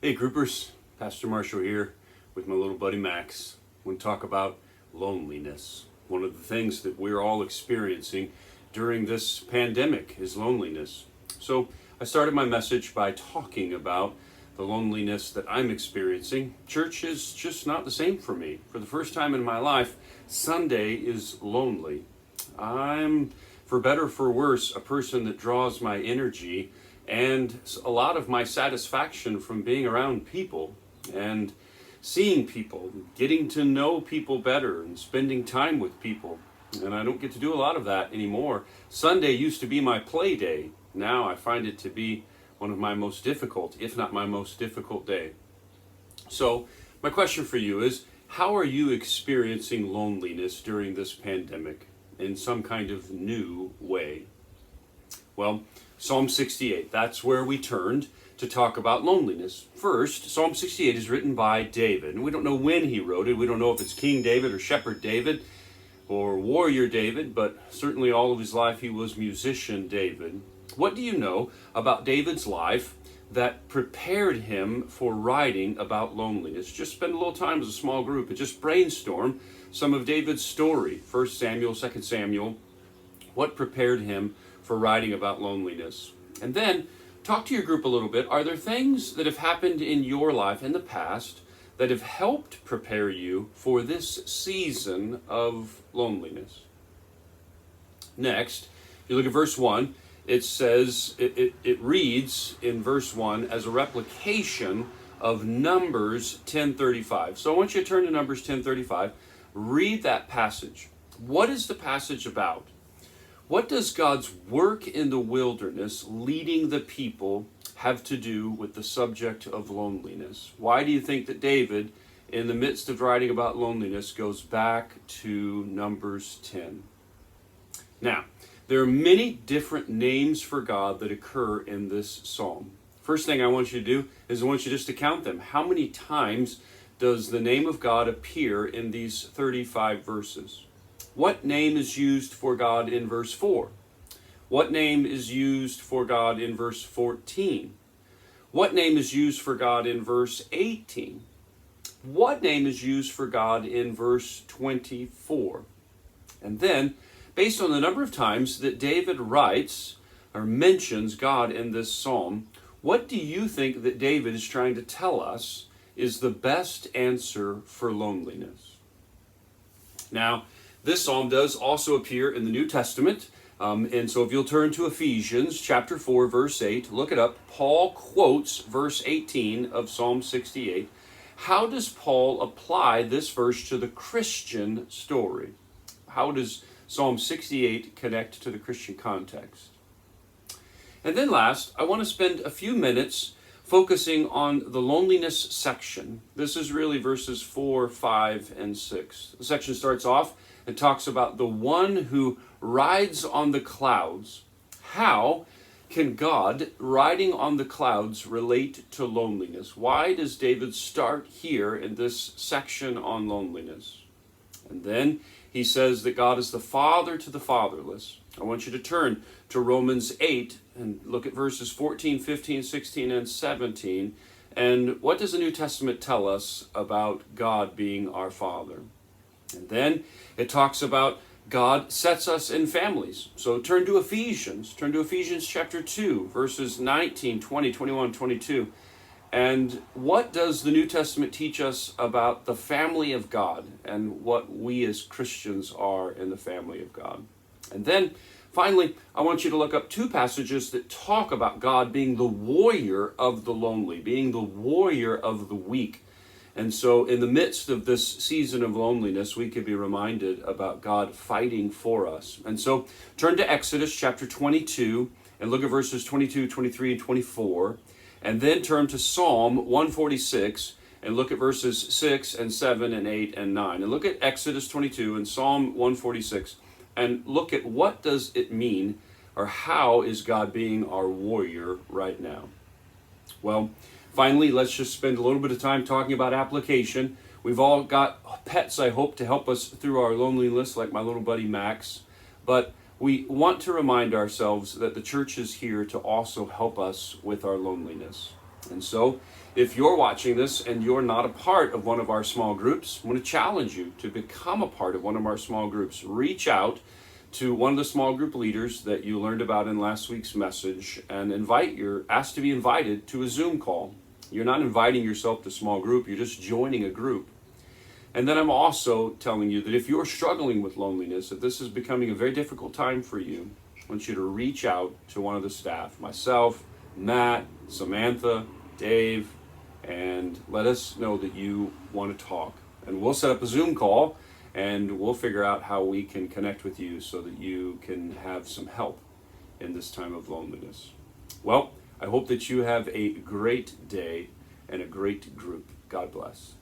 Hey groupers, Pastor Marshall here with my little buddy Max. I want to talk about loneliness. One of the things that we're all experiencing during this pandemic is loneliness. So I started my message by talking about the loneliness that I'm experiencing. Church is just not the same for me. For the first time in my life, Sunday is lonely. I'm, for better or for worse, a person that draws my energy and a lot of my satisfaction from being around people and seeing people, getting to know people better and spending time with people. And I don't get to do a lot of that anymore. Sunday used to be my play day. Now I find it to be one of my most difficult, if not my most difficult day. So my question for you is, how are you experiencing loneliness during this pandemic in some kind of new way? Well, Psalm 68, that's where we turned to talk about loneliness. First, Psalm 68 is written by David, and we don't know when he wrote it. We don't know if it's King David or Shepherd David or Warrior David, but certainly all of his life he was musician David. What do you know about David's life that prepared him for writing about loneliness? Just spend a little time as a small group and just brainstorm some of David's story. 1 Samuel, 2 Samuel. What prepared him for writing about loneliness? And then talk to your group a little bit. Are there things that have happened in your life in the past that have helped prepare you for this season of loneliness? Next, if you look at verse 1, it says, it reads in verse 1 as a replication of Numbers 10:35. So I want you to turn to Numbers 10:35, read that passage. What is the passage about? What does God's work in the wilderness leading the people have to do with the subject of loneliness? Why do you think that David, in the midst of writing about loneliness, goes back to Numbers 10? Now, there are many different names for God that occur in this psalm. First thing I want you to do is I want you just to count them. How many times does the name of God appear in these 35 verses? What name is used for God in verse 4? What name is used for God in verse 14? What name is used for God in verse 18? What name is used for God in verse 24? And then, based on the number of times that David writes or mentions God in this psalm, what do you think that David is trying to tell us is the best answer for loneliness? Now, this psalm does also appear in the New Testament. And so if you'll turn to Ephesians chapter 4, verse 8, look it up. Paul quotes verse 18 of Psalm 68. How does Paul apply this verse to the Christian story? How does Psalm 68 connect to the Christian context? And then last, I want to spend a few minutes focusing on the loneliness section. This is really verses 4, 5, and 6. The section starts off and talks about the one who rides on the clouds. How can God riding on the clouds relate to loneliness? Why does David start here in this section on loneliness? And then he says that God is the father to the fatherless. I want you to turn to Romans 8 and look at verses 14, 15, 16, and 17. And what does the New Testament tell us about God being our Father? And then it talks about God sets us in families. So turn to Ephesians. Turn to Ephesians chapter 2, verses 19, 20, 21, 22. And what does the New Testament teach us about the family of God and what we as Christians are in the family of God? And then finally, I want you to look up two passages that talk about God being the warrior of the lonely, being the warrior of the weak. And so in the midst of this season of loneliness, we could be reminded about God fighting for us. And so turn to Exodus chapter 22 and look at verses 22, 23, and 24. And then turn to Psalm 146 and look at verses 6 and 7 and 8 and 9. And look at Exodus 22 and Psalm 146 and look at what does it mean, or how is God being our warrior right now? Well, finally, let's just spend a little bit of time talking about application. We've all got pets, I hope, to help us through our loneliness, like my little buddy Max. But we want to remind ourselves that the church is here to also help us with our loneliness. And so, if you're watching this and you're not a part of one of our small groups, I'm going to challenge you to become a part of one of our small groups. Reach out to one of the small group leaders that you learned about in last week's message and ask to be invited to a Zoom call. You're not inviting yourself to small group, you're just joining a group. And then I'm also telling you that if you're struggling with loneliness, if this is becoming a very difficult time for you, I want you to reach out to one of the staff, myself, Matt, Samantha, Dave, and let us know that you want to talk. And we'll set up a Zoom call and we'll figure out how we can connect with you so that you can have some help in this time of loneliness. Well, I hope that you have a great day and a great group. God bless.